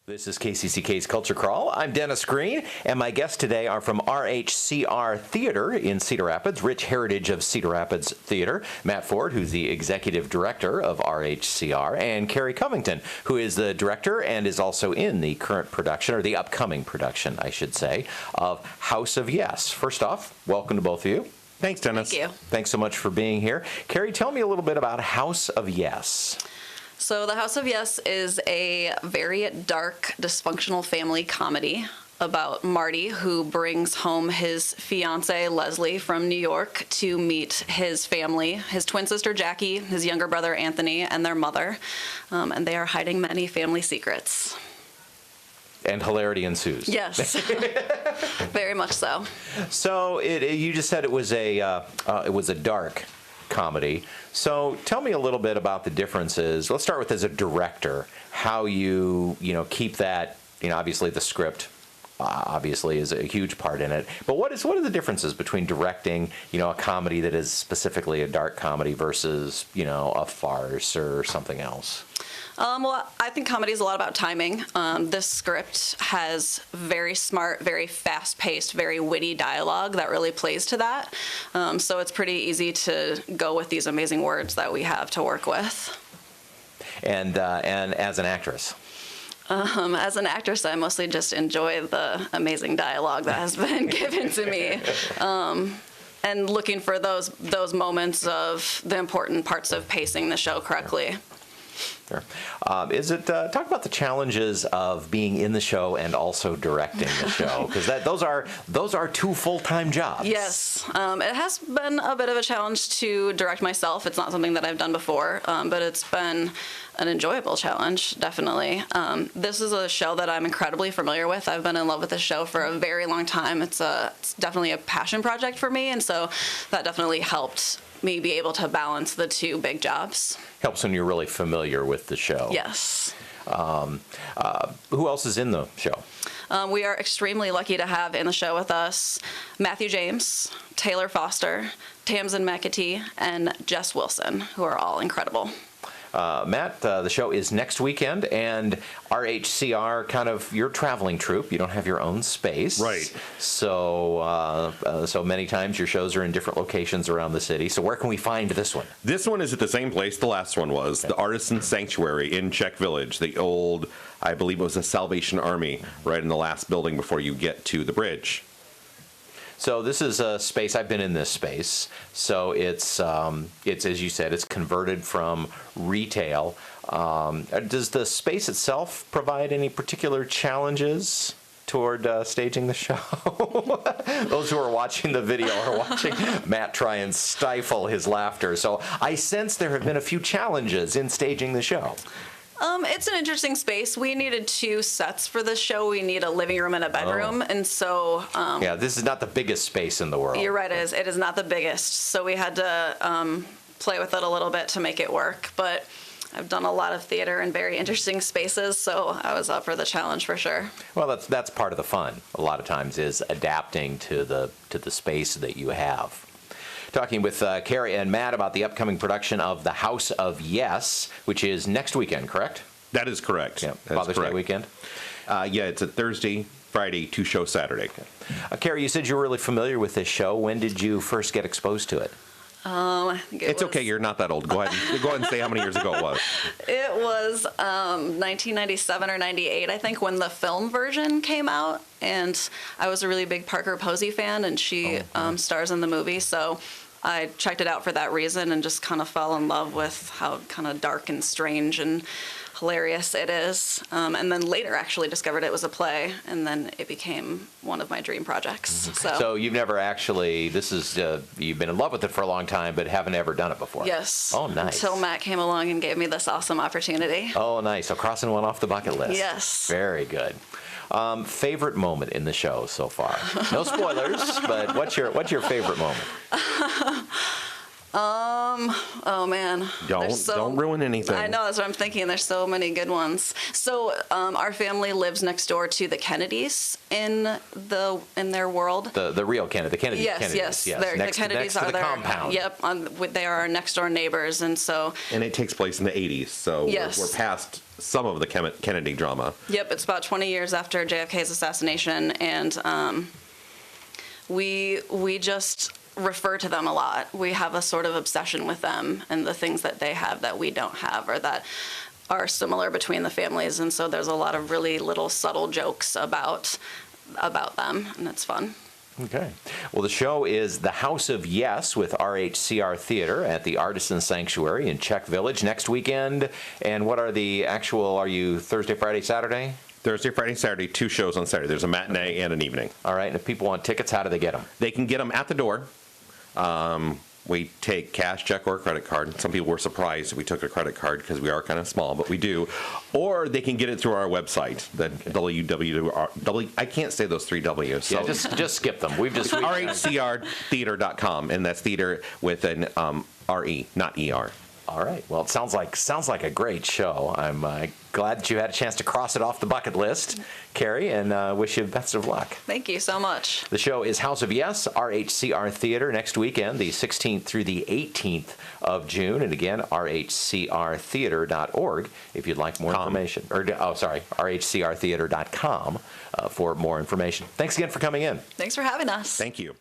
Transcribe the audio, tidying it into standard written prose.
This is KCCK's Culture Crawl. I'm Dennis Green, and my guests today are from RHCR Theatre in Cedar Rapids, rich heritage of Cedar Rapids Theatre. Matt Ford, who's the executive director of RHCR, and Kerry Covington, who is the director and is also in the current production, or the upcoming production, I should say, of House of Yes. First off, welcome to both of you. Thanks, Dennis. Thank you. Thanks so much for being here. Kerry, tell me a little bit about House of Yes. So The House of Yes is a very dark, dysfunctional family comedy about Marty, who brings home his fiancée, Leslie, from New York to meet his family, his twin sister, Jackie, his younger brother, Anthony, and their mother. And they are hiding many family secrets. And hilarity ensues. Yes, very much so. So you just said it was a dark comedy. So tell me a little bit about the differences. Let's start with, as a director, how you keep that. Obviously the script obviously is a huge part in it. But what are the differences between directing a comedy that is specifically a dark comedy versus a farce or something else? Well, I think comedy is a lot about timing. This script has very smart, very fast-paced, very witty dialogue that really plays to that. So it's pretty easy to go with these amazing words that we have to work with. And as an actress? As an actress, I mostly just enjoy the amazing dialogue that has been given to me. And looking for those moments of the important parts of pacing the show correctly. Sure. Talk about the challenges of being in the show and also directing the show, because those are two full-time jobs. Yes, it has been a bit of a challenge to direct myself. It's not something that I've done before, but it's been an enjoyable challenge, definitely. This is a show that I'm incredibly familiar with. I've been in love with this show for a very long time. It's definitely a passion project for me, and so that definitely helped me be able to balance the two big jobs. Helps when you're really familiar with the show. Yes. Who else is in the show? We are extremely lucky to have in the show with us Matthew James, Taylor Foster, Tamsin McAtee, and Jess Wilson, who are all incredible. Matt, the show is next weekend, and RHCR, kind of your traveling troupe. You don't have your own space. Right. So many times your shows are in different locations around the city. So where can we find this one? This one is at the same place the last one was, the Artisan Sanctuary in Czech Village, the old, I believe it was a Salvation Army, right in the last building before you get to the bridge. So this is a space, I've been in this space, so it's as you said, it's converted from retail. Does the space itself provide any particular challenges toward staging the show? Those who are watching the video are watching Matt try and stifle his laughter. So I sense there have been a few challenges in staging the show. It's an interesting space. We needed 2 sets for this show. We need a living room and a bedroom, and so... yeah, this is not the biggest space in the world. You're right, it is not the biggest, so we had to play with it a little bit to make it work, but I've done a lot of theater in very interesting spaces, so I was up for the challenge for sure. Well, that's part of the fun, a lot of times, is adapting to the space that you have. Talking with Kerry and Matt about the upcoming production of The House of Yes, which is next weekend, correct? That is correct. Yeah, Father's Day weekend? Yeah, it's a Thursday, Friday, 2-show Saturday. Kerry, you said you were really familiar with this show. When did you first get exposed to it? I think it's okay, you're not that old. Go ahead and say how many years ago it was. It was 1997 or 98, I think, when the film version came out, and I was a really big Parker Posey fan, and she stars in the movie, so I checked it out for that reason and just kind of fell in love with how kind of dark and strange and hilarious it is. And then later actually discovered it was a play, and then it became one of my dream projects. So you've never actually, you've been in love with it for a long time, but haven't ever done it before? Yes. Oh, nice. Until Matt came along and gave me this awesome opportunity. Oh, nice. So crossing one off the bucket list. Yes. Very good. Favorite moment in the show so far? No spoilers, but what's your favorite moment? Oh man. Don't ruin anything. I know, that's what I'm thinking. There's so many good ones. So our family lives next door to the Kennedys in their world. The real Kennedy, the Kennedys. Yes, Kennedys, yes. yes. The Kennedys are the their compound. Yep, they are our next door neighbors, and so. And it takes place in the 80s, so yes. we're past some of the Kennedy drama. Yep, it's about 20 years after JFK's assassination, and we just refer to them a lot. We have a sort of obsession with them and the things that they have that we don't have, or that are similar between the families. And so there's a lot of really little subtle jokes about them, and it's fun. Okay. Well, the show is The House of Yes with RHCR Theatre at the Artisan Sanctuary in Czech Village next weekend. And what are the actual, are you Thursday, Friday, Saturday? Thursday, Friday, Saturday, 2 shows on Saturday. There's a matinee and an evening. All right. And if people want tickets, how do they get them? They can get them at the door. We take cash, check, or credit card. Some people were surprised we took a credit card because we are kind of small, but we do. Or they can get it through our website, the www. I can't say those 3 W's. So. Yeah, just skip them. RHCRtheatre.com, and that's theater with an R-E, not E-R. All right. Well, it sounds like a great show. I'm glad that you had a chance to cross it off the bucket list, Kerry, and wish you best of luck. Thank you so much. The show is House of Yes, RHCR Theatre, next weekend, the 16th through the 18th of June. And again, rhcrtheatre.org if you'd like more information. rhcrtheatre.com for more information. Thanks again for coming in. Thanks for having us. Thank you.